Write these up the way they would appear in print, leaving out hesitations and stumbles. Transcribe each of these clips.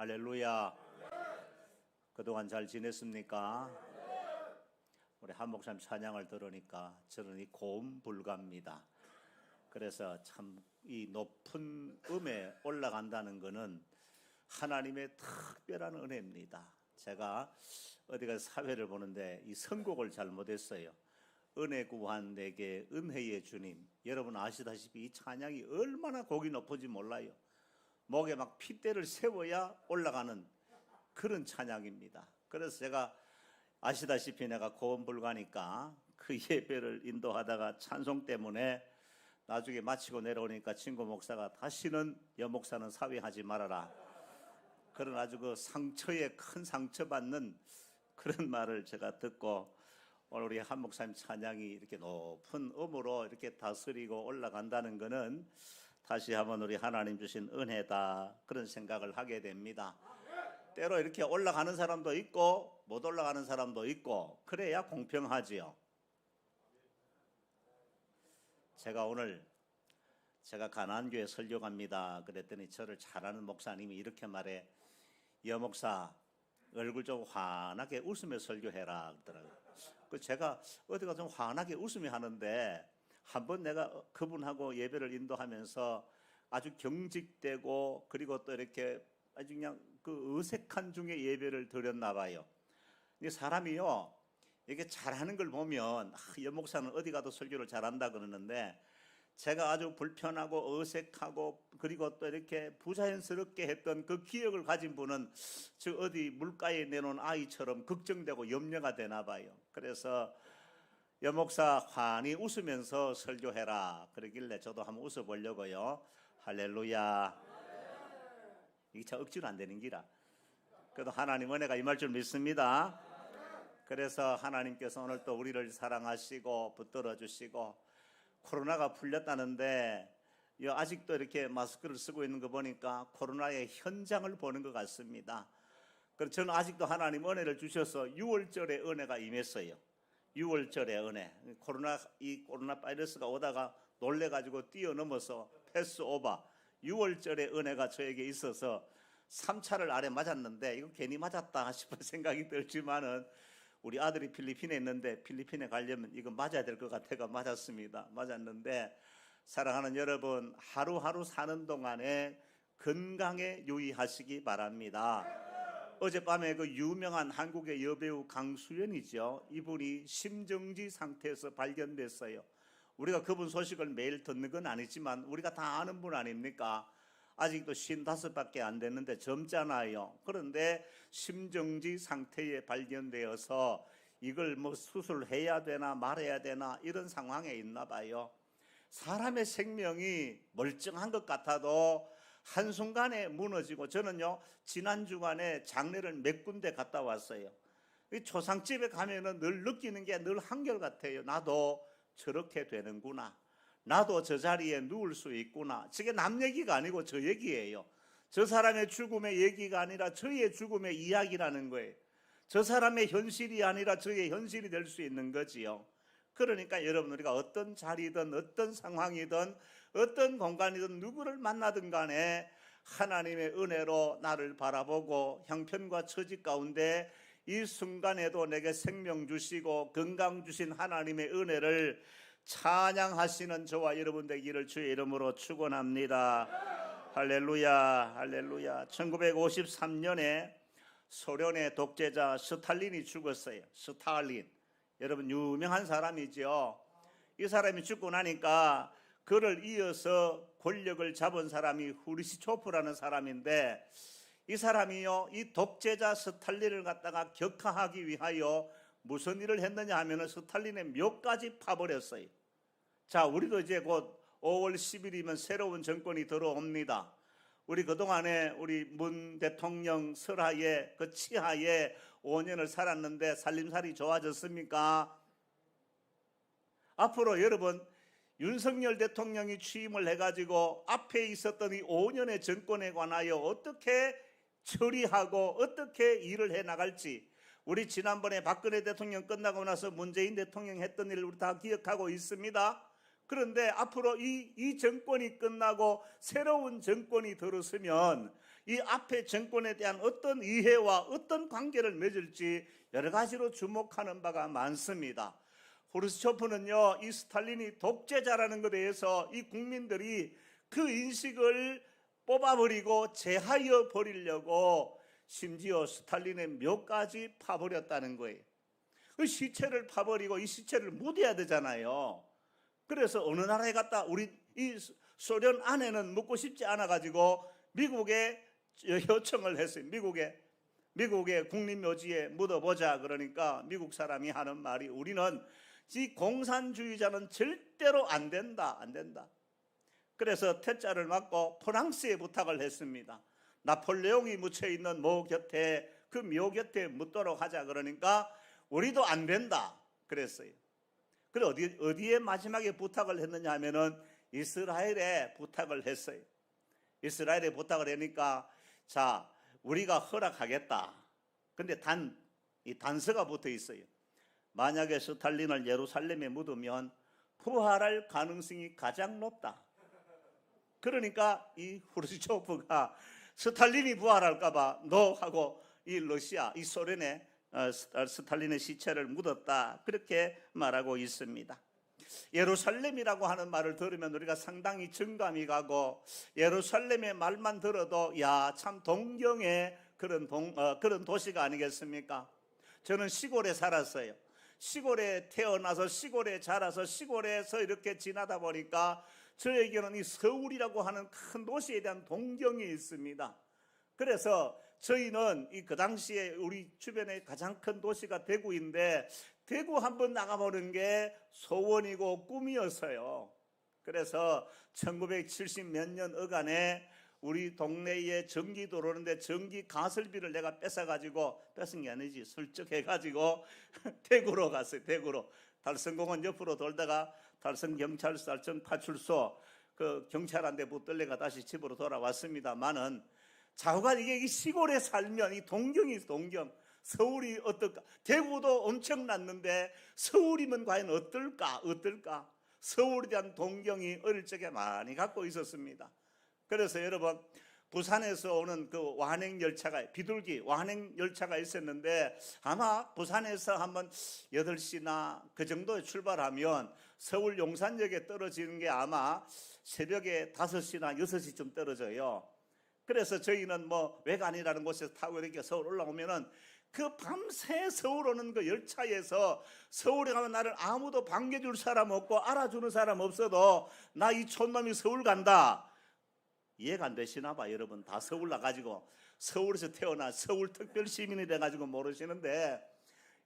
할렐루야. 그동안 잘 지냈습니까? 우리 한 목사님 찬양을 들으니까 저는 이 고음 불가입니다. 그래서 참 이 높은 음에 올라간다는 것은 하나님의 특별한 은혜입니다. 제가 어디 가서 사회를 보는데 이 선곡을 잘못했어요. 은혜 구한 내게 은혜의 주님. 여러분 아시다시피 이 찬양이 얼마나 곡이 높은지 몰라요. 목에 막 핏대를 세워야 올라가는 그런 찬양입니다. 그래서 제가 아시다시피 내가 고음 불가니까 그 예배를 인도하다가 찬송 때문에 나중에 마치고 내려오니까 친구 목사가 다시는 여목사는 사회하지 말아라, 그런 아주 그 상처에 큰 상처받는 그런 말을 제가 듣고 오늘 우리 한 목사님 찬양이 이렇게 높은 음으로 이렇게 다스리고 올라간다는 것은 다시 한번 우리 하나님 주신 은혜다, 그런 생각을 하게 됩니다. 때로 이렇게 올라가는 사람도 있고 못 올라가는 사람도 있고 그래야 공평하지요. 제가 가나안교회 설교 갑니다 그랬더니 저를 잘 아는 목사님이 이렇게 말해, 여목사 얼굴 좀 환하게 웃으며 설교해라 그러더라고요. 제가 어디가 좀 환하게 웃으며 하는데 한번 내가 그분하고 예배를 인도하면서 아주 경직되고 그리고 또 이렇게 아주 그냥 그 어색한 중에 예배를 드렸나 봐요. 사람이요 이게 잘하는 걸 보면 여목사는 어디 가도 설교를 잘한다 그러는데, 제가 아주 불편하고 어색하고 그리고 또 이렇게 부자연스럽게 했던 그 기억을 가진 분은 저 어디 물가에 내놓은 아이처럼 걱정되고 염려가 되나 봐요. 그래서 여목사 환히 웃으면서 설교해라 그러길래 저도 한번 웃어보려고요. 할렐루야. 이게 참 억지로 안 되는 기라. 그래도 하나님 은혜가 임할 줄 믿습니다. 그래서 하나님께서 오늘 또 우리를 사랑하시고 붙들어 주시고 코로나가 풀렸다는데 아직도 이렇게 마스크를 쓰고 있는 거 보니까 코로나의 현장을 보는 것 같습니다. 그래서 저는 아직도 하나님 은혜를 주셔서 6월절에 은혜가 임했어요. 6월절에 은혜. 이 코로나 바이러스가 오다가 놀래가지고 뛰어넘어서 패스 오버. 6월절에 은혜가 저에게 있어서 3차를 아래 맞았는데 이거 괜히 맞았다 싶은 생각이 들지만은 우리 아들이 필리핀에 있는데 필리핀에 가려면 이거 맞아야 될 것 같아가 맞았습니다. 맞았는데 사랑하는 여러분, 하루하루 사는 동안에 건강에 유의하시기 바랍니다. 어젯밤에 그 유명한 한국의 여배우 강수연이죠. 이분이 심정지 상태에서 발견됐어요. 우리가 그분 소식을 매일 듣는 건 아니지만 우리가 다 아는 분 아닙니까? 아직도 55밖에 안 됐는데 젊잖아요. 그런데 심정지 상태에 발견되어서 이걸 뭐 수술해야 되나 말해야 되나 이런 상황에 있나 봐요. 사람의 생명이 멀쩡한 것 같아도 한순간에 무너지고, 저는요 지난 주간에 장례를 몇 군데 갔다 왔어요. 이 초상집에 가면은 늘 느끼는 게 늘 한결같아요. 나도 저렇게 되는구나, 나도 저 자리에 누울 수 있구나. 저게 남 얘기가 아니고 저 얘기예요. 저 사람의 죽음의 얘기가 아니라 저의 죽음의 이야기라는 거예요. 저 사람의 현실이 아니라 저의 현실이 될 수 있는 거지요. 그러니까 여러분, 우리가 어떤 자리든 어떤 상황이든 어떤 공간이든 누구를 만나든 간에 하나님의 은혜로 나를 바라보고 형편과 처지 가운데 이 순간에도 내게 생명 주시고 건강 주신 하나님의 은혜를 찬양하시는 저와 여러분 되기를 주의 이름으로 축원합니다. 할렐루야, 할렐루야. 1953년에 소련의 독재자 스탈린이 죽었어요. 스탈린, 여러분 유명한 사람이죠. 이 사람이 죽고 나니까 그를 이어서 권력을 잡은 사람이 후르시초프라는 사람인데, 이 사람이요 이 독재자 스탈린을 갖다가 격하하기 위하여 무슨 일을 했느냐 하면은 스탈린의 묘까지 파버렸어요. 자, 우리도 이제 곧 5월 10일이면 새로운 정권이 들어옵니다. 우리 그동안에 우리 문 대통령 설하에 그 치하에 5년을 살았는데 살림살이 좋아졌습니까? 앞으로 여러분, 윤석열 대통령이 취임을 해가지고 앞에 있었던 이 5년의 정권에 관하여 어떻게 처리하고 어떻게 일을 해나갈지, 우리 지난번에 박근혜 대통령 끝나고 나서 문재인 대통령 했던 일을 우리 다 기억하고 있습니다. 그런데 앞으로 이 정권이 끝나고 새로운 정권이 들어서면 이 앞에 정권에 대한 어떤 이해와 어떤 관계를 맺을지 여러 가지로 주목하는 바가 많습니다. 후르시초프는요, 이 스탈린이 독재자라는 것에 대해서 이 국민들이 그 인식을 뽑아버리고 제하여 버리려고 심지어 스탈린의 묘까지 파버렸다는 거예요. 그 시체를 파버리고 이 시체를 묻어야 되잖아요. 그래서 어느 나라에 갔다 우리 이 소련 안에는 묻고 싶지 않아 가지고 미국에 요청을 했어요. 미국의 국립묘지에 묻어보자. 그러니까 미국 사람이 하는 말이, 우리는 이 공산주의자는 절대로 안 된다. 그래서 퇴짜를 맞고 프랑스에 부탁을 했습니다. 나폴레옹이 묻혀있는 모 곁에, 그 묘 곁에 묻도록 하자. 그러니까 우리도 안 된다 그랬어요. 그래 어디에 마지막에 부탁을 했느냐 하면은 이스라엘에 부탁을 했어요. 이스라엘에 부탁을 하니까 자, 우리가 허락하겠다. 근데 이 단서가 붙어 있어요. 만약에 스탈린을 예루살렘에 묻으면 부활할 가능성이 가장 높다. 그러니까 이 후르시초프가 스탈린이 부활할까봐 너하고 이 러시아, 이 소련에 스탈린의 시체를 묻었다. 그렇게 말하고 있습니다. 예루살렘이라고 하는 말을 들으면 우리가 상당히 정감이 가고, 예루살렘의 말만 들어도 야, 참 동경의 그런 도시가 아니겠습니까? 저는 시골에 살았어요. 시골에 태어나서 시골에 자라서 시골에서 이렇게 지나다 보니까 저에게는 이 서울이라고 하는 큰 도시에 대한 동경이 있습니다. 그래서 저희는 그 당시에 우리 주변에 가장 큰 도시가 대구인데, 대구 한번 나가보는 게 소원이고 꿈이었어요. 그래서 1970 몇 년 어간에 우리 동네에 전기도 오는데 전기 가설비를 내가 뺏은 게 아니지, 슬쩍 해가지고 대구로 갔어요. 대구로 달성공원 옆으로 돌다가 달성경찰서, 달성파출소 그 경찰한테 붙들려가 다시 집으로 돌아왔습니다만은, 좌우간 이게 시골에 살면 이 동경이 동경. 서울이 어떨까? 대구도 엄청났는데 서울이면 과연 어떨까? 서울에 대한 동경이 어릴 적에 많이 갖고 있었습니다. 그래서 여러분, 부산에서 오는 그 완행열차가, 비둘기 완행열차가 있었는데, 아마 부산에서 한번 8시나 그 정도에 출발하면 서울 용산역에 떨어지는 게 아마 새벽에 5시나 6시쯤 떨어져요. 그래서 저희는 뭐 외관이라는 곳에서 타고 이렇게 서울 올라오면은 그 밤새 서울 오는 그 열차에서, 서울에 가면 나를 아무도 반겨줄 사람 없고 알아주는 사람 없어도 나 이 촌놈이 서울 간다, 이해가 안 되시나 봐. 여러분 다 서울 나가지고, 서울에서 태어나 서울 특별 시민이 돼가지고 모르시는데,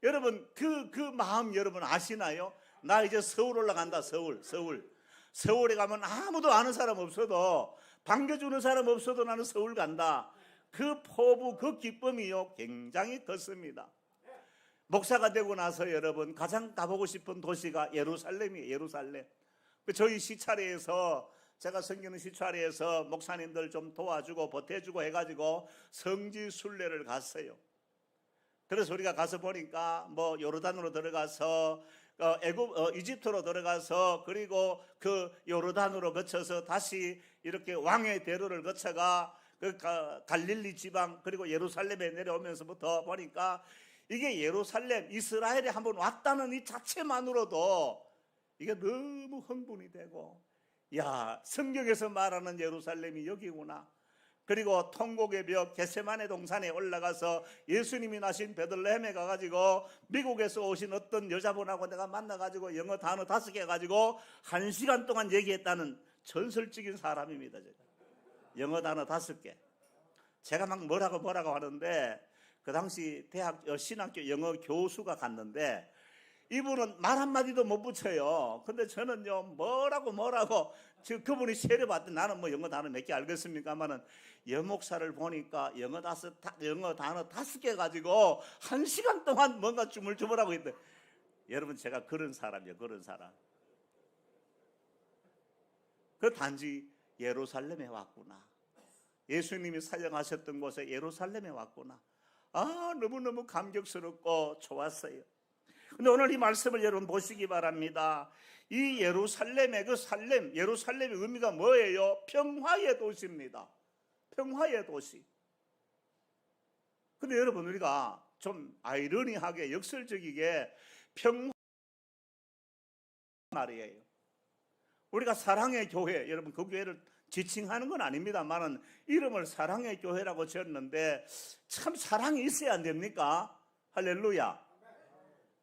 여러분 그 마음 여러분 아시나요? 나 이제 서울 올라간다. 서울에 가면 아무도 아는 사람 없어도, 반겨주는 사람 없어도 나는 서울 간다. 그 포부, 그 기쁨이요 굉장히 컸습니다. 목사가 되고 나서 여러분 가장 가보고 싶은 도시가 예루살렘이에요. 예루살렘. 저희 시차례에서, 제가 섬기는 시차례에서 목사님들 좀 도와주고 보태주고 해가지고 성지 순례를 갔어요. 그래서 우리가 가서 보니까 뭐 요르단으로 들어가서 이집트로 들어가서, 그리고 그 요르단으로 거쳐서 다시 이렇게 왕의 대로를 거쳐가 그 갈릴리 지방, 그리고 예루살렘에 내려오면서부터 보니까 이게 예루살렘, 이스라엘에 한번 왔다는 이 자체만으로도 이게 너무 흥분이 되고, 야, 성경에서 말하는 예루살렘이 여기구나. 그리고 통곡의 벽 겟세마네 동산에 올라가서 예수님이 나신 베들레헴에 가가지고 미국에서 오신 어떤 여자분하고 내가 만나가지고 영어 단어 5개 가지고 1시간 동안 얘기했다는 전설적인 사람입니다. 제가 영어 단어 5개. 제가 막 뭐라고 하는데, 그 당시 대학 신학교 영어 교수가 갔는데 이분은 말 한마디도 못 붙여요. 근데 저는요 뭐라고 그분이 세례 받던, 나는 뭐 영어 단어 몇 개 알겠습니까만은 여목사를 보니까 영어 단어 5개 가지고 1시간 동안 뭔가 주물주물하고 있대. 여러분 제가 그런 사람이에요. 그 단지 예루살렘에 왔구나. 예수님이 사역하셨던 곳에 예루살렘에 왔구나. 아, 너무너무 감격스럽고 좋았어요. 근데 오늘 이 말씀을 여러분 보시기 바랍니다. 이 예루살렘의 예루살렘의 의미가 뭐예요? 평화의 도시입니다. 평화의 도시. 근데 여러분, 우리가 좀 아이러니하게 역설적이게 평 말이에요. 우리가 사랑의 교회, 여러분 그 교회를 지칭하는 건 아닙니다만은 이름을 사랑의 교회라고 지었는데 참 사랑이 있어야 안 됩니까? 할렐루야.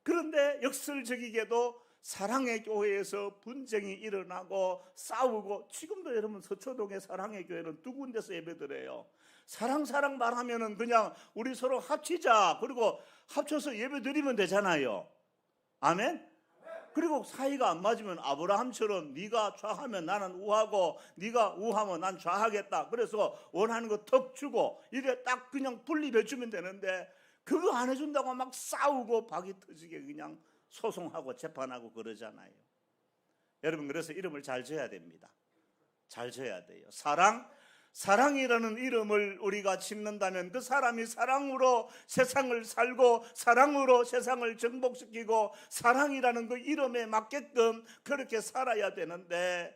그런데 역설적이게도 사랑의 교회에서 분쟁이 일어나고 싸우고, 지금도 여러분 서초동의 사랑의 교회는 두 군데서 예배드려요. 사랑 말하면은 그냥 우리 서로 합치자, 그리고 합쳐서 예배드리면 되잖아요. 아멘. 그리고 사이가 안 맞으면 아브라함처럼 네가 좌하면 나는 우하고 네가 우하면 난 좌하겠다, 그래서 원하는 거 턱 주고 이래 딱 그냥 분립해 주면 되는데, 그거 안 해준다고 막 싸우고 박이 터지게 그냥 소송하고 재판하고 그러잖아요. 여러분, 그래서 이름을 잘 지어야 됩니다. 잘 지어야 돼요. 사랑이라는 이름을 우리가 짓는다면 그 사람이 사랑으로 세상을 살고 사랑으로 세상을 정복시키고 사랑이라는 그 이름에 맞게끔 그렇게 살아야 되는데,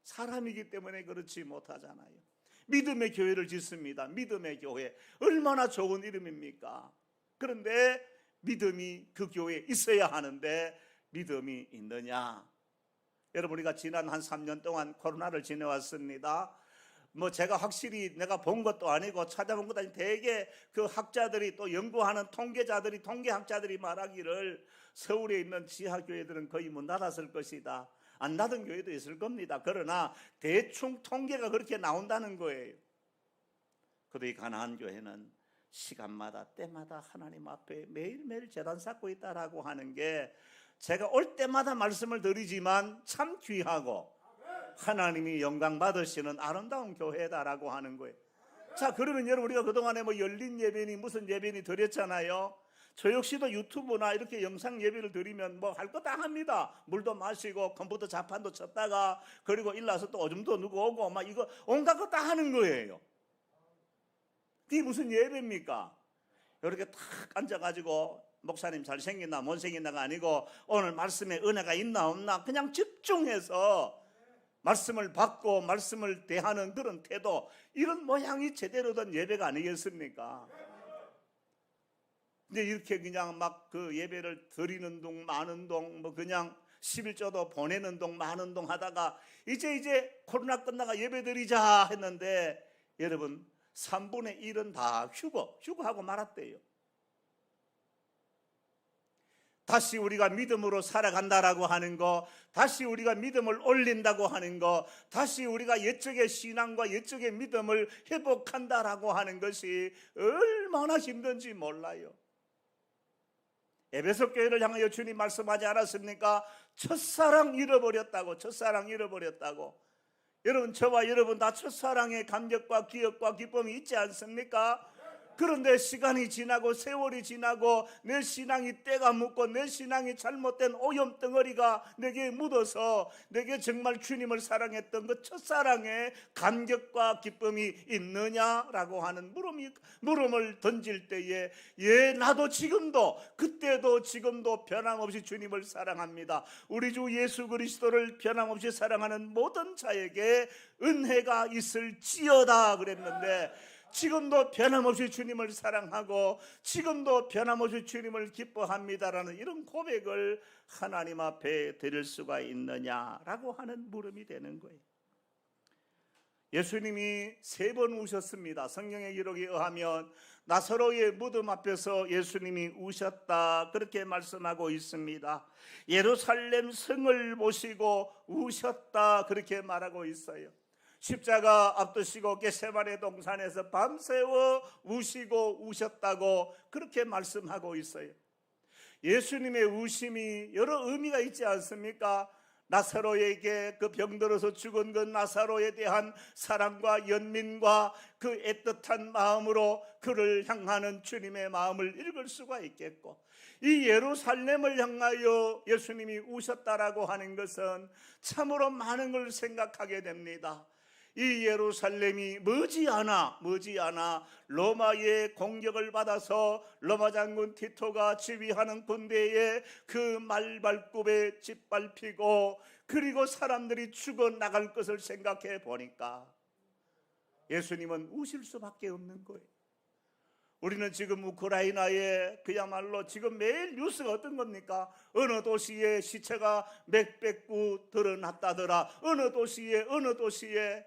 사람이기 때문에 그렇지 못하잖아요. 믿음의 교회를 짓습니다. 믿음의 교회, 얼마나 좋은 이름입니까? 그런데 믿음이 그 교회에 있어야 하는데 믿음이 있느냐? 여러분, 우리가 지난 한 3년 동안 코로나를 지내왔습니다. 뭐 제가 확실히 내가 본 것도 아니고 찾아본 것도 아니고, 대개 그 학자들이 또 연구하는 통계학자들이 말하기를 서울에 있는 지하교회들은 거의 문 닫았을 것이다. 안 닫은 교회도 있을 겁니다. 그러나 대충 통계가 그렇게 나온다는 거예요. 그래도 이 가나안 교회는 시간마다 때마다 하나님 앞에 매일매일 제단 쌓고 있다라고 하는 게, 제가 올 때마다 말씀을 드리지만 참 귀하고 하나님이 영광 받으시는 아름다운 교회다라고 하는 거예요. 자, 그러면 여러분, 우리가 그동안에 뭐 열린 예배니 무슨 예배니 드렸잖아요. 저 역시도 유튜브나 이렇게 영상 예배를 드리면 뭐 할 거 다 합니다. 물도 마시고 컴퓨터 자판도 쳤다가, 그리고 일나서 또 오줌도 누구 오고 막 이거 온갖 거 다 하는 거예요. 그게 무슨 예배입니까? 이렇게 탁 앉아가지고 목사님 잘생겼나 못생겼나가 아니고 오늘 말씀에 은혜가 있나 없나 그냥 집중해서 말씀을 받고 말씀을 대하는 그런 태도, 이런 모양이 제대로 된 예배가 아니겠습니까? 근데 이렇게 그냥 막 그 예배를 드리는 동 마는 동 뭐 그냥 11조도 보내는 동 마는 동 하다가 이제 코로나 끝나가 예배 드리자 했는데, 여러분 3분의 1은 다 휴거하고 말았대요. 다시 우리가 믿음으로 살아간다라고 하는 거, 다시 우리가 믿음을 올린다고 하는 거, 다시 우리가 옛적의 신앙과 옛적의 믿음을 회복한다라고 하는 것이 얼마나 힘든지 몰라요. 에베소 교회를 향하여 주님 말씀하지 않았습니까? 첫사랑 잃어버렸다고. 여러분, 저와 여러분 다 첫사랑의 감격과 기억과 기쁨이 있지 않습니까? 그런데 시간이 지나고 세월이 지나고 내 신앙이 때가 묻고 내 신앙이 잘못된 오염덩어리가 내게 묻어서 내게 정말 주님을 사랑했던 그 첫사랑의 감격과 기쁨이 있느냐라고 하는 물음을 던질 때에, 나도 지금도 그때도 지금도 변함없이 주님을 사랑합니다. 우리 주 예수 그리스도를 변함없이 사랑하는 모든 자에게 은혜가 있을지어다 그랬는데, 지금도 변함없이 주님을 사랑하고 지금도 변함없이 주님을 기뻐합니다라는 이런 고백을 하나님 앞에 드릴 수가 있느냐라고 하는 물음이 되는 거예요. 예수님이 3번 우셨습니다. 성경의 기록에 의하면 나사로의 무덤 앞에서 예수님이 우셨다, 그렇게 말씀하고 있습니다. 예루살렘 성을 보시고 우셨다, 그렇게 말하고 있어요. 십자가 앞두시고 겟세마네 동산에서 밤새워 우시고 우셨다고 그렇게 말씀하고 있어요. 예수님의 우심이 여러 의미가 있지 않습니까? 나사로에게, 그 병들어서 죽은 그 나사로에 대한 사랑과 연민과 그 애틋한 마음으로 그를 향하는 주님의 마음을 읽을 수가 있겠고, 이 예루살렘을 향하여 예수님이 우셨다라고 하는 것은 참으로 많은 걸 생각하게 됩니다. 이 예루살렘이 머지않아 로마의 공격을 받아서 로마 장군 티토가 지휘하는 군대에 그 말발굽에 짓밟히고, 그리고 사람들이 죽어나갈 것을 생각해 보니까 예수님은 우실 수밖에 없는 거예요. 우리는 지금 우크라이나에 그야말로 지금 매일 뉴스가 어떤 겁니까? 어느 도시에 시체가 몇백 구 드러났다더라. 어느 도시에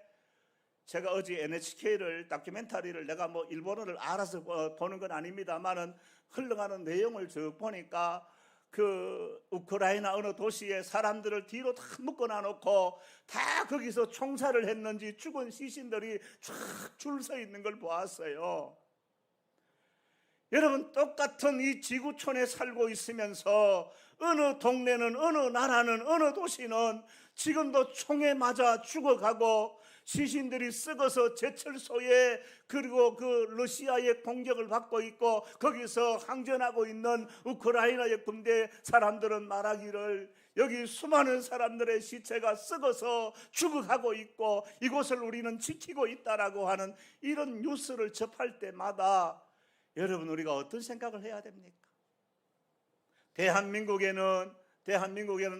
제가 어제 NHK를 다큐멘터리를 내가 뭐 일본어를 알아서 보는 건 아닙니다만은 흘러가는 내용을 쭉 보니까 그 우크라이나 어느 도시에 사람들을 뒤로 다 묶어놔 놓고 다 거기서 총살을 했는지 죽은 시신들이 쫙 줄 서 있는 걸 보았어요. 여러분, 똑같은 이 지구촌에 살고 있으면서 어느 동네는, 어느 나라는, 어느 도시는 지금도 총에 맞아 죽어가고 시신들이 썩어서 제철소에, 그리고 그 러시아의 공격을 받고 있고 거기서 항전하고 있는 우크라이나의 군대 사람들은 말하기를 여기 수많은 사람들의 시체가 썩어서 죽어가고 있고 이곳을 우리는 지키고 있다라고 하는 이런 뉴스를 접할 때마다 여러분, 우리가 어떤 생각을 해야 됩니까? 대한민국에는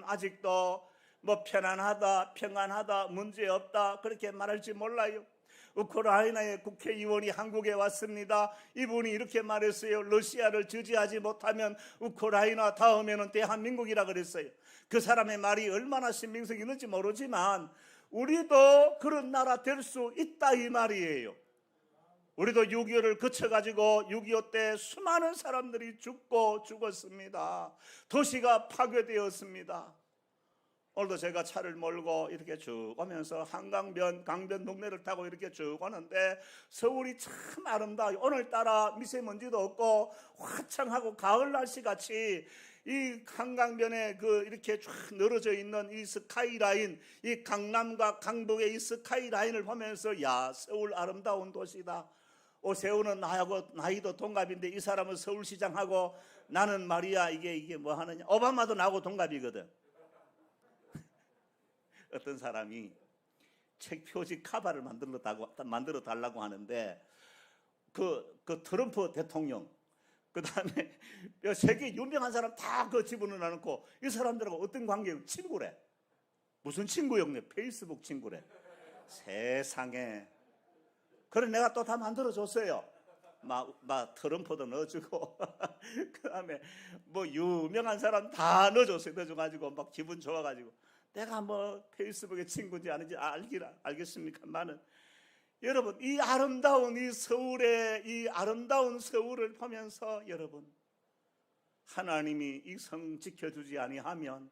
아직도 뭐 편안하다, 평안하다, 문제없다 그렇게 말할지 몰라요. 우크라이나의 국회의원이 한국에 왔습니다. 이분이 이렇게 말했어요. 러시아를 저지하지 못하면 우크라이나 다음에는 대한민국이라 그랬어요. 그 사람의 말이 얼마나 신빙성이 있는지 모르지만 우리도 그런 나라 될 수 있다 이 말이에요. 우리도 6.25를 거쳐가지고 6.25 때 수많은 사람들이 죽었습니다. 도시가 파괴되었습니다. 오늘도 제가 차를 몰고 이렇게 쭉 오면서 한강변, 강변 동네를 타고 이렇게 쭉 오는데 서울이 참 아름다워요. 오늘따라 미세먼지도 없고 화창하고 가을 날씨같이 이 한강변에 그 이렇게 쫙 늘어져 있는 이 스카이라인, 이 강남과 강북의 이 스카이라인을 보면서 야, 서울 아름다운 도시다. 오세훈은 나이도 동갑인데 이 사람은 서울시장하고 나는 말이야 이게 뭐 하느냐. 오바마도 나하고 동갑이거든. 어떤 사람이 책 표지 카바를 만들어 달라고 하는데 그 트럼프 대통령, 그 다음에 세계 유명한 사람 다 그 집어넣어 놓고 이 사람들하고 어떤 관계예요? 친구래. 무슨 친구요? 페이스북 친구래. 세상에. 그래 내가 또 다 만들어줬어요. 막 트럼프도 넣어주고 그 다음에 뭐 유명한 사람 다 넣어줘가지고 막 기분 좋아가지고 내가 뭐 페이스북의 친구인지 아닌지 알겠습니까만은 여러분, 이 아름다운 이 아름다운 서울을 보면서 여러분, 하나님이 이 성 지켜주지 아니하면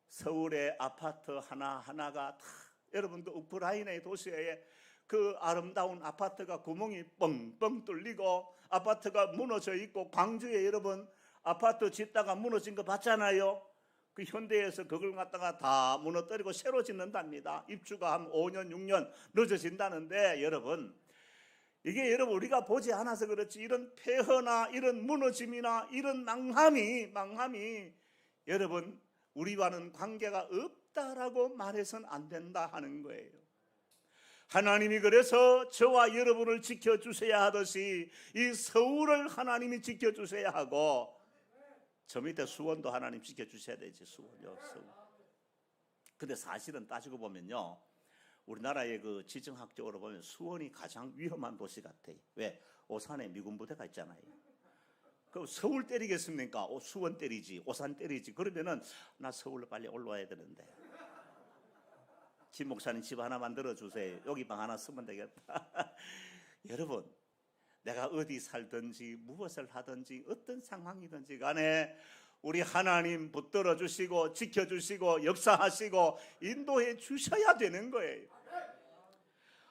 서울의 아파트 하나하나가 다 여러분도 우크라이나의 도시에 그 아름다운 아파트가 구멍이 뻥뻥 뚫리고 아파트가 무너져 있고 광주에 여러분 아파트 짓다가 무너진 거 봤잖아요. 그 현대에서 그걸 갖다가 다 무너뜨리고 새로 짓는답니다. 입주가 한 5년 6년 늦어진다는데 여러분, 이게 여러분 우리가 보지 않아서 그렇지 이런 폐허나 이런 무너짐이나 이런 망함이 여러분 우리와는 관계가 없다라고 말해서는 안 된다 하는 거예요. 하나님이 그래서 저와 여러분을 지켜주셔야 하듯이 이 서울을 하나님이 지켜주셔야 하고 저 밑에 수원도 하나님 지켜주셔야 되지. 수원요. 근데 사실은 따지고 보면요, 우리나라의 그 지정학적으로 보면 수원이 가장 위험한 도시 같아요. 왜? 오산에 미군 부대가 있잖아요. 그럼 서울 때리겠습니까? 수원 때리지, 오산 때리지. 그러면은 나 서울로 빨리 올라와야 되는데. 진 목사님 집 하나 만들어 주세요. 여기 방 하나 쓰면 되겠다. 여러분, 내가 어디 살든지 무엇을 하든지 어떤 상황이든지 간에 우리 하나님 붙들어 주시고 지켜주시고 역사하시고 인도해 주셔야 되는 거예요.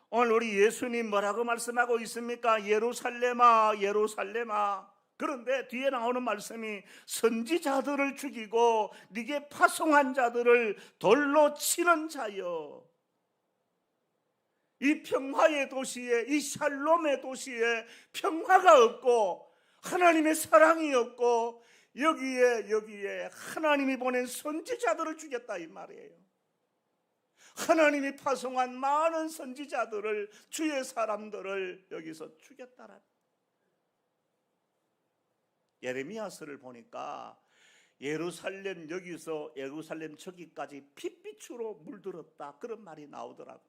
오늘 우리 예수님 뭐라고 말씀하고 있습니까? 예루살렘아 예루살렘아. 그런데 뒤에 나오는 말씀이 선지자들을 죽이고 네게 파송한 자들을 돌로 치는 자여. 이 평화의 도시에, 이 샬롬의 도시에 평화가 없고 하나님의 사랑이 없고 여기에 하나님이 보낸 선지자들을 죽였다 이 말이에요. 하나님이 파송한 많은 선지자들을, 주의 사람들을 여기서 죽였다라. 예레미야서를 보니까 예루살렘 여기서 예루살렘 저기까지 핏빛으로 물들었다 그런 말이 나오더라고.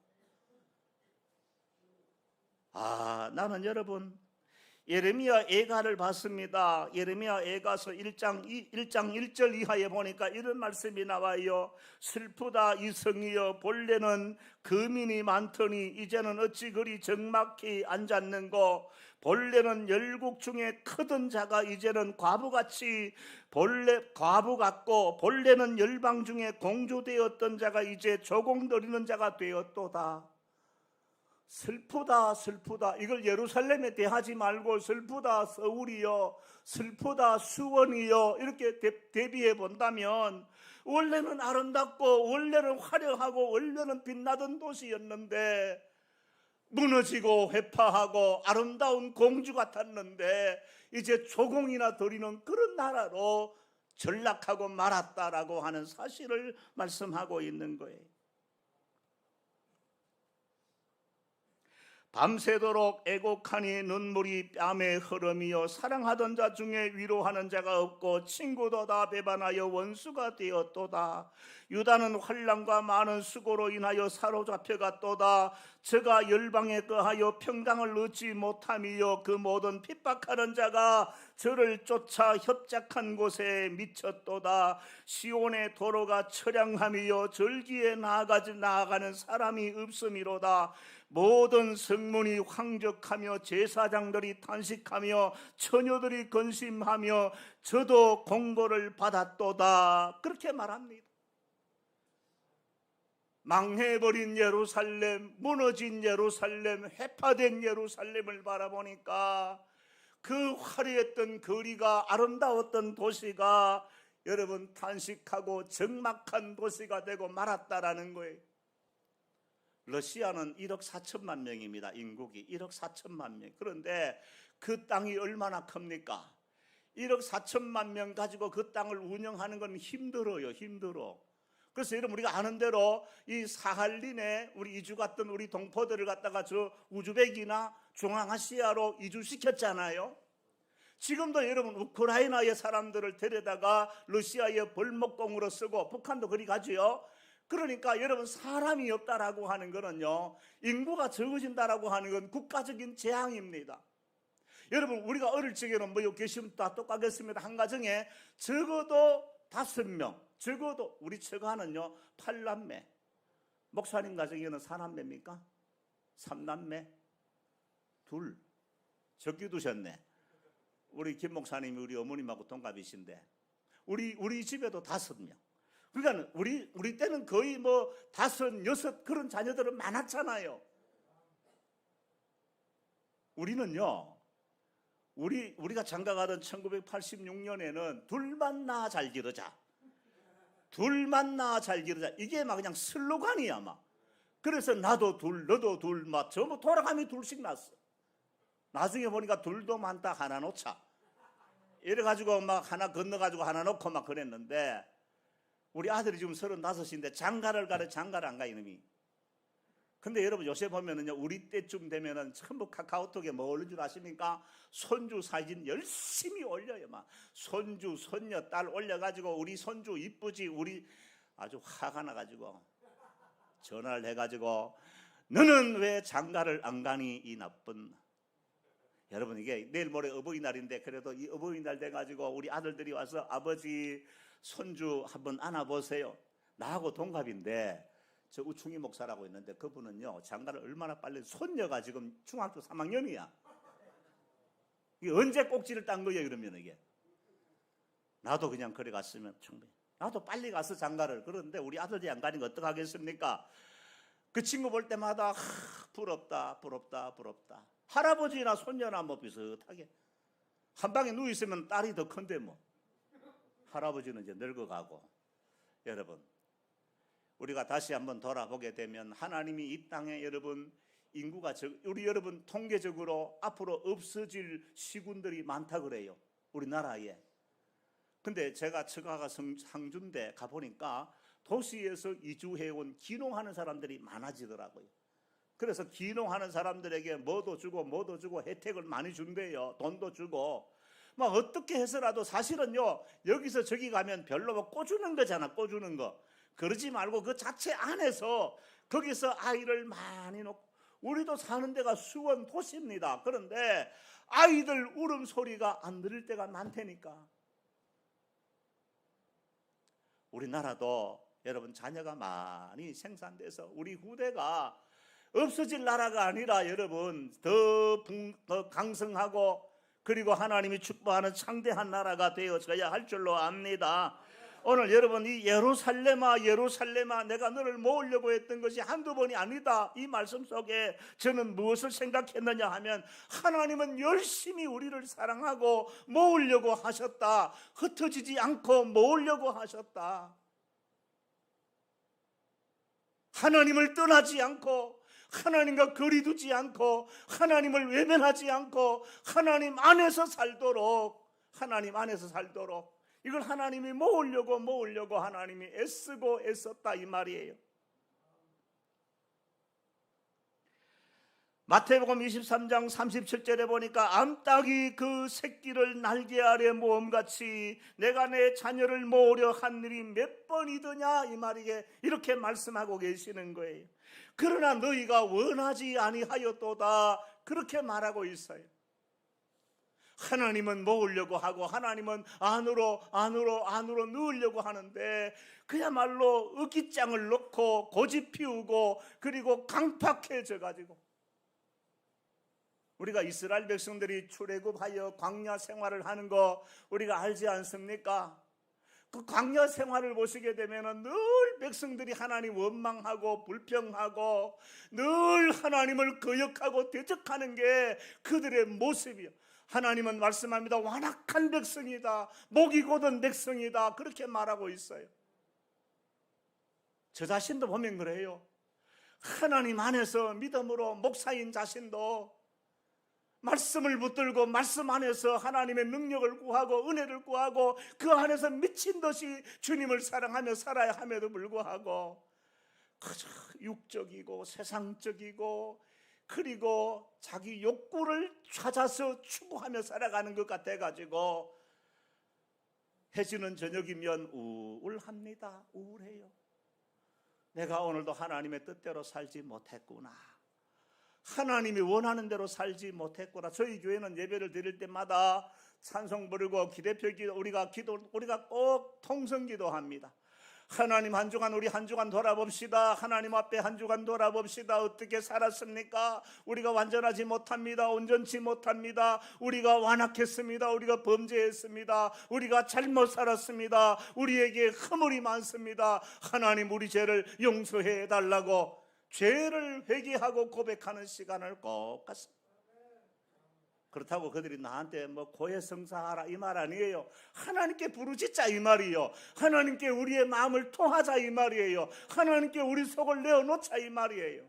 나는 여러분 예레미야 애가를 봤습니다. 예레미야 애가서 1장 1절 이하에 보니까 이런 말씀이 나와요. 슬프다 이성이여, 본래는 거민이 많더니 이제는 어찌 그리 적막히 앉았는고. 본래는 열국 중에 크던 자가 이제는 과부같이 과부 같고, 본래는 열방 중에 공주되었던 자가 이제 조공거리는 자가 되었도다. 슬프다 슬프다. 이걸 예루살렘에 대하지 말고 슬프다 서울이요, 슬프다 수원이요, 이렇게 대비해 본다면 원래는 아름답고 원래는 화려하고 원래는 빛나던 도시였는데, 무너지고 회파하고 아름다운 공주 같았는데 이제 조공이나 드리는 그런 나라로 전락하고 말았다라고 하는 사실을 말씀하고 있는 거예요. 밤새도록 애곡하니 눈물이 뺨에 흐름이요, 사랑하던 자 중에 위로하는 자가 없고 친구도 다 배반하여 원수가 되었도다. 유다는 환난과 많은 수고로 인하여 사로잡혀갔도다. 저가 열방에 거하여 평강을 얻지 못함이요, 그 모든 핍박하는 자가 저를 쫓아 협착한 곳에 미쳤도다. 시온의 도로가 처량함이요, 절기에 나아가는 사람이 없음이로다. 모든 성문이 황적하며 제사장들이 탄식하며 처녀들이 근심하며 저도 공고를 받았도다. 그렇게 말합니다. 망해버린 예루살렘, 무너진 예루살렘, 회파된 예루살렘을 바라보니까 그 화려했던 거리가, 아름다웠던 도시가 여러분 탄식하고 적막한 도시가 되고 말았다라는 거예요. 러시아는 1억 4천만 명입니다. 인구가 1억 4천만 명. 그런데 그 땅이 얼마나 큽니까? 1억 4천만 명 가지고 그 땅을 운영하는 건 힘들어요. 힘들어. 그래서 여러분 우리가 아는 대로 이 사할린에 우리 이주 갔던 우리 동포들을 갖다가 저 우즈벡이나 중앙아시아로 이주시켰잖아요. 지금도 여러분 우크라이나의 사람들을 데려다가 러시아의 벌목공으로 쓰고, 북한도 그리 가지요. 그러니까 여러분 사람이 없다라고 하는 거는요, 인구가 적어진다라고 하는 건 국가적인 재앙입니다. 여러분 우리가 어릴 적에는 뭐 계시면 다 똑같겠습니다. 한 가정에 적어도 5명, 적어도 우리 처가는요 8남매. 목사님 가정에는 4남매입니까? 3남매? 2. 적게 두셨네. 우리 김 목사님이 우리 어머님하고 동갑이신데 우리 집에도 5명. 그러니까 우리 때는 거의 뭐 5, 6 그런 자녀들은 많았잖아요. 우리는요, 우리가 장가가던 1986년에는 둘만 낳아 잘 기르자, 둘만 낳아 잘 기르자, 이게 막 그냥 슬로건이야 막. 그래서 나도 둘, 너도 둘, 막 전부 돌아가며 둘씩 낳았어. 나중에 보니까 둘도 많다, 하나 놓자, 이래가지고 막 하나 건너가지고 하나 놓고 막 그랬는데, 우리 아들이 지금 35인데 장가를 가래, 장가를 안 가 이놈이. 근데 여러분 요새 보면은요, 우리 때쯤 되면은 전부 카카오톡에 뭐 올린 줄 아십니까? 손주 사진 열심히 올려요. 막 손주, 손녀, 딸 올려가지고 우리 손주 이쁘지, 우리 아주 화가 나가지고 전화를 해가지고 너는 왜 장가를 안 가니 이 나쁜. 여러분 이게 내일 모레 어버이날인데 그래도 이 어버이날 돼가지고 우리 아들들이 와서 아버지 손주 한번 안아보세요. 나하고 동갑인데 저 우충이 목사라고 있는데 그분은요 장가를 얼마나 빨리, 손녀가 지금 중학교 3학년이야. 이게 언제 꼭지를 딴 거예요 그러면. 이게 나도 그냥 그래 갔으면 충분히, 나도 빨리 가서 장가를. 그런데 우리 아들이 안 가니까 어떡하겠습니까? 그 친구 볼 때마다 부럽다 부럽다 부럽다. 할아버지나 손녀나 뭐 비슷하게 한 방에 누워 있으면 딸이 더 큰데 뭐. 할아버지는 이제 늙어가고. 여러분 우리가 다시 한번 돌아보게 되면 하나님이 이 땅에 여러분 인구가 우리 여러분 통계적으로 앞으로 없어질 시군들이 많다 그래요 우리나라에. 근데 제가 처가가 상주인데 가보니까 도시에서 이주해온 귀농하는 사람들이 많아지더라고요. 그래서 귀농하는 사람들에게 뭐도 주고 혜택을 많이 준대요. 돈도 주고 막 어떻게 해서라도. 사실은요 여기서 저기 가면 별로 뭐 꿔주는 거잖아, 꿔주는 거. 그러지 말고 그 자체 안에서 거기서 아이를 많이 놓고. 우리도 사는 데가 수원 도시입니다. 그런데 아이들 울음소리가 안 들릴 때가 많다니까. 우리나라도 여러분 자녀가 많이 생산돼서 우리 후대가 없어질 나라가 아니라 여러분 더 강성하고 그리고 하나님이 축복하는 창대한 나라가 되어져야 할 줄로 압니다. 오늘 여러분 이 예루살렘아 예루살렘아 내가 너를 모으려고 했던 것이 한두 번이 아니다. 이 말씀 속에 저는 무엇을 생각했느냐 하면 하나님은 열심히 우리를 사랑하고 모으려고 하셨다. 흩어지지 않고 모으려고 하셨다. 하나님을 떠나지 않고 하나님과 거리 두지 않고 하나님을 외면하지 않고 하나님 안에서 살도록 이걸 하나님이 모으려고 하나님이 애쓰고 애썼다 이 말이에요. 마태복음 23장 37절에 보니까 암탉이 그 새끼를 날개 아래 모음같이 내가 내 자녀를 모으려 한 일이 몇 번이더냐 이 말이게 이렇게 말씀하고 계시는 거예요. 그러나 너희가 원하지 아니하였도다 그렇게 말하고 있어요. 하나님은 모으려고 하고 하나님은 안으로 넣으려고 하는데 그야말로 어깃장을 놓고 고집 피우고 그리고 강팍해져 가지고 우리가 이스라엘 백성들이 출애굽하여 광야 생활을 하는 거 우리가 알지 않습니까? 그 광야 생활을 보시게 되면 늘 백성들이 하나님 원망하고 불평하고 늘 하나님을 거역하고 대적하는 게 그들의 모습이에요. 하나님은 말씀합니다. 완악한 백성이다. 목이 곧은 백성이다. 그렇게 말하고 있어요. 저 자신도 보면 그래요. 하나님 안에서 믿음으로 목사인 자신도 말씀을 붙들고 말씀 안에서 하나님의 능력을 구하고 은혜를 구하고 그 안에서 미친 듯이 주님을 사랑하며 살아야 함에도 불구하고 그저 육적이고 세상적이고 그리고 자기 욕구를 찾아서 추구하며 살아가는 것 같아가지고 해지는 저녁이면 우울합니다. 우울해요. 내가 오늘도 하나님의 뜻대로 살지 못했구나. 하나님이 원하는 대로 살지 못했구나. 저희 교회는 예배를 드릴 때마다 찬송 부르고 기대표 기도 우리가 꼭 통성 기도합니다. 하나님 한 주간 우리 한 주간 돌아봅시다. 하나님 앞에 한 주간 돌아봅시다. 어떻게 살았습니까? 우리가 완전하지 못합니다. 온전치 못합니다. 우리가 완악했습니다. 우리가 범죄했습니다. 우리가 잘못 살았습니다. 우리에게 허물이 많습니다. 하나님 우리 죄를 용서해 달라고 죄를 회개하고 고백하는 시간을 꼭 갖습니다. 그렇다고 그들이 나한테 뭐 고해성사하라 이 말 아니에요. 하나님께 부르짖자 이 말이에요. 하나님께 우리의 마음을 통하자 이 말이에요. 하나님께 우리 속을 내어놓자 이 말이에요.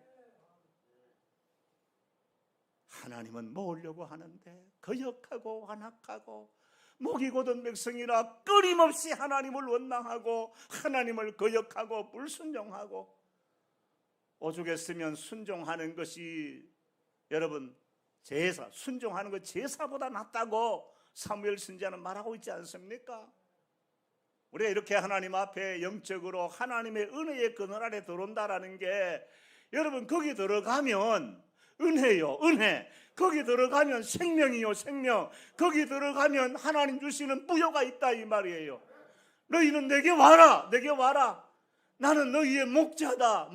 하나님은 모으려고 하는데 거역하고 완악하고 목이 곧은 백성이라 끊임없이 하나님을 원망하고 하나님을 거역하고 불순종하고 오죽했으면 순종하는 것이 여러분 제사, 순종하는 것 제사보다 낫다고 사무엘 선지자는 말하고 있지 않습니까? 우리가 이렇게 하나님 앞에 영적으로 하나님의 은혜의 그늘 아래 들어온다라는 게 여러분 거기 들어가면 은혜요 은혜 거기 들어가면 생명이요 생명 거기 들어가면 하나님 주시는 부여가 있다 이 말이에요. 너희는 내게 와라 내게 와라. 나는 너희의 목자다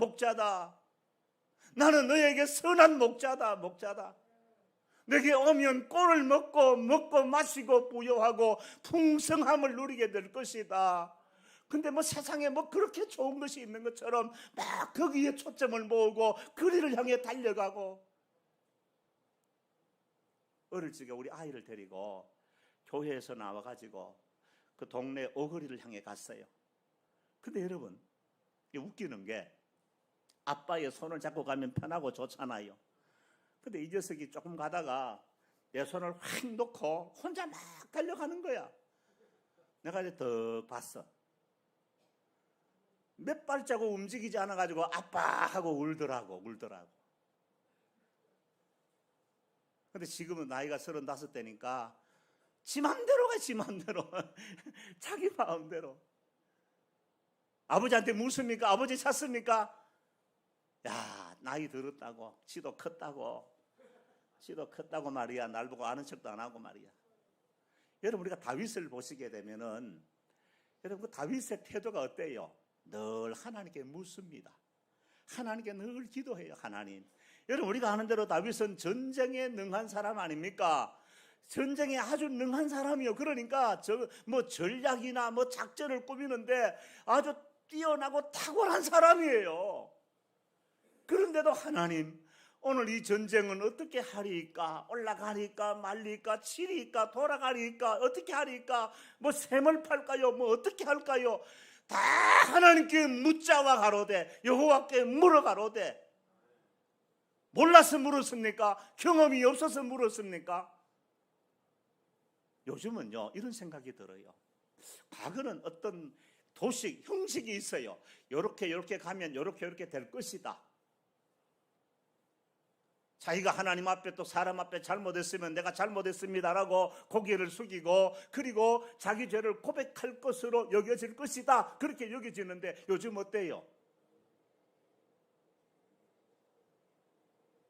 나는 너희에게 선한 목자다 내게 오면 꼴을 먹고 마시고 부유하고 풍성함을 누리게 될 것이다. 근데 뭐 세상에 뭐 그렇게 좋은 것이 있는 것처럼 막 거기에 초점을 모으고 거리를 향해 달려가고. 어릴 적에 우리 아이를 데리고 교회에서 나와가지고 그 동네 어거리를 향해 갔어요. 근데 여러분 웃기는 게 아빠의 손을 잡고 가면 편하고 좋잖아요. 근데 이 녀석이 조금 가다가 내 손을 확 놓고 혼자 막 달려가는 거야. 내가 이제 더 봤어. 몇 발자국 움직이지 않아가지고 아빠 하고 울더라고. 근데 지금은 나이가 35대니까 지 맘대로 가, 지 맘대로. 자기 마음대로. 아버지한테 묻습니까? 아버지 찾습니까? 야, 나이 들었다고, 지도 컸다고. 지도 컸다고 말이야. 날 보고 아는 척도 안 하고 말이야. 여러분 우리가 다윗을 보시게 되면은 여러분 그 다윗의 태도가 어때요? 늘 하나님께 묻습니다. 하나님께 늘 기도해요. 하나님. 여러분 우리가 아는 대로 다윗은 전쟁에 능한 사람 아닙니까? 전쟁에 아주 능한 사람이요. 그러니까 뭐 전략이나 뭐 작전을 꾸미는데 아주 뛰어나고 탁월한 사람이에요. 그런데도 하나님, 오늘 이 전쟁은 어떻게 하리까? 올라가리까 말리까 치리까 돌아가리까 어떻게 하리까? 뭐 샘을 팔까요? 뭐 어떻게 할까요? 다 하나님께 묻자와 가로되 여호와께 물어 가로되. 몰라서 물었습니까? 경험이 없어서 물었습니까? 요즘은요 이런 생각이 들어요. 과거는 어떤 도식, 형식이 있어요. 요렇게 가면 요렇게 될 것이다. 자기가 하나님 앞에 또 사람 앞에 잘못했으면 내가 잘못했습니다라고 고개를 숙이고 그리고 자기 죄를 고백할 것으로 여겨질 것이다. 그렇게 여겨지는데 요즘 어때요?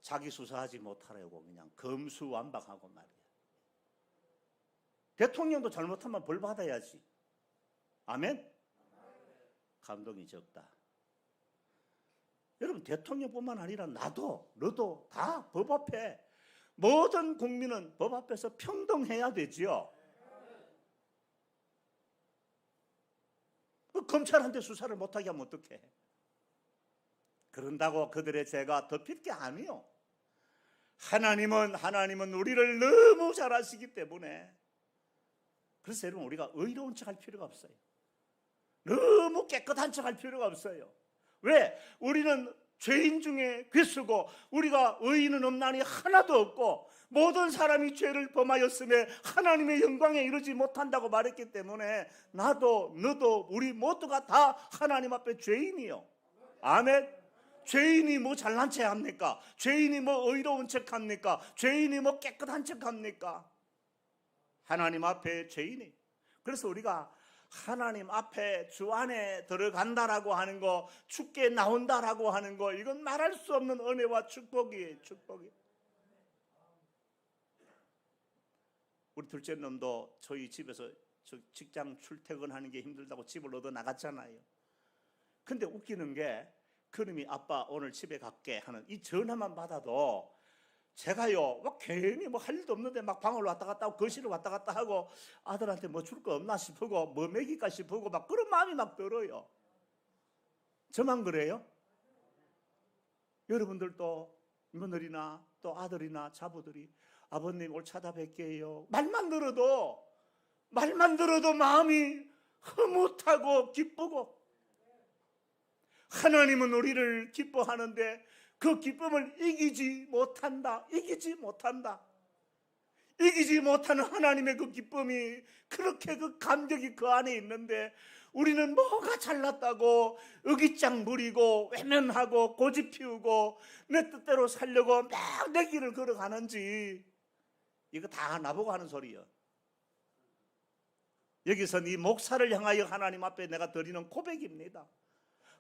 자기 수사하지 못하려고 그냥 검수완박하고 말이야. 대통령도 잘못하면 벌 받아야지. 아멘? 감동이 적다. 여러분 대통령뿐만 아니라 나도 너도 다 법 앞에 모든 국민은 법 앞에서 평등해야 되지요. 검찰한테 수사를 못하게 하면 어떡해? 그런다고 그들의 죄가 덮일 게 아니요. 하나님은 우리를 너무 잘 아시기 때문에 그래서 여러분 우리가 의로운 척 할 필요가 없어요. 너무 깨끗한 척 할 필요가 없어요. 왜? 우리는 죄인 중에 괴수고 우리가 의인은 없나니 하나도 없고 모든 사람이 죄를 범하였음에 하나님의 영광에 이르지 못한다고 말했기 때문에 나도 너도 우리 모두가 다 하나님 앞에 죄인이요. 아멘. 죄인이 뭐 잘난 체 합니까? 죄인이 뭐 의로운 척 합니까? 죄인이 뭐 깨끗한 척 합니까? 하나님 앞에 죄인이. 그래서 우리가 하나님 앞에 주 안에 들어간다라고 하는 거, 죽게 나온다라고 하는 거, 이건 말할 수 없는 은혜와 축복이에요. 축복이. 우리 둘째 놈도 저희 집에서 직장 출퇴근하는 게 힘들다고 집을 얻어 나갔잖아요. 근데 웃기는 게 그놈이 아빠 오늘 집에 갈게 하는 이 전화만 받아도 제가요 막 괜히 뭐 할 일도 없는데 막 방을 왔다 갔다 하고 거실을 왔다 갔다 하고 아들한테 뭐 줄 거 없나 싶고 뭐 먹일까 싶고 막 그런 마음이 막 들어요. 저만 그래요? 여러분들도 며느리나 또 아들이나 자부들이 아버님 올 찾아뵐게요 말만 들어도 마음이 흐뭇하고 기쁘고 하나님은 우리를 기뻐하는데 그 기쁨을 이기지 못하는 하나님의 그 기쁨이 그렇게 그 감격이 그 안에 있는데 우리는 뭐가 잘났다고 의기짱 부리고 외면하고 고집 피우고 내 뜻대로 살려고 막 내 길을 걸어가는지 이거 다 나보고 하는 소리예요. 여기서는 이 목사를 향하여 하나님 앞에 내가 드리는 고백입니다.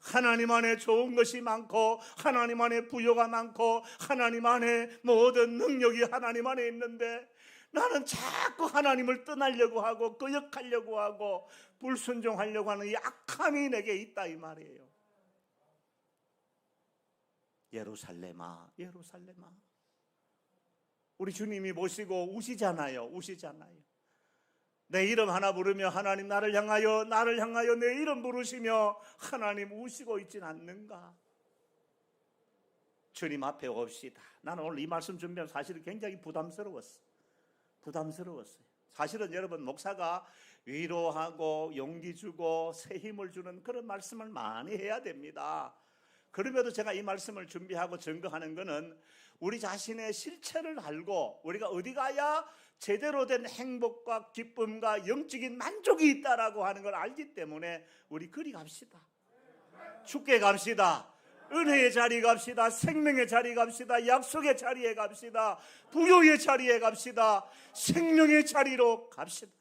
하나님 안에 좋은 것이 많고 하나님 안에 부요가 많고 하나님 안에 모든 능력이 하나님 안에 있는데 나는 자꾸 하나님을 떠나려고 하고 거역하려고 하고 불순종하려고 하는 이 악함이 내게 있다 이 말이에요. 예루살렘아 예루살렘아. 우리 주님이 모시고 우시잖아요. 내 이름 하나 부르며 하나님 나를 향하여 내 이름 부르시며 하나님 우시고 있진 않는가? 주님 앞에 옵시다. 나는 오늘 이 말씀 준비하면 사실은 굉장히 부담스러웠어요. 사실은 여러분 목사가 위로하고 용기 주고 새 힘을 주는 그런 말씀을 많이 해야 됩니다. 그럼에도 제가 이 말씀을 준비하고 증거하는 것은 우리 자신의 실체를 알고 우리가 어디 가야 제대로 된 행복과 기쁨과 영적인 만족이 있다라고 하는 걸 알기 때문에 우리 그리 갑시다. 죽게 갑시다. 은혜의 자리에 갑시다. 생명의 자리에 갑시다. 약속의 자리에 갑시다. 부요의 자리에 갑시다. 생명의 자리로 갑시다.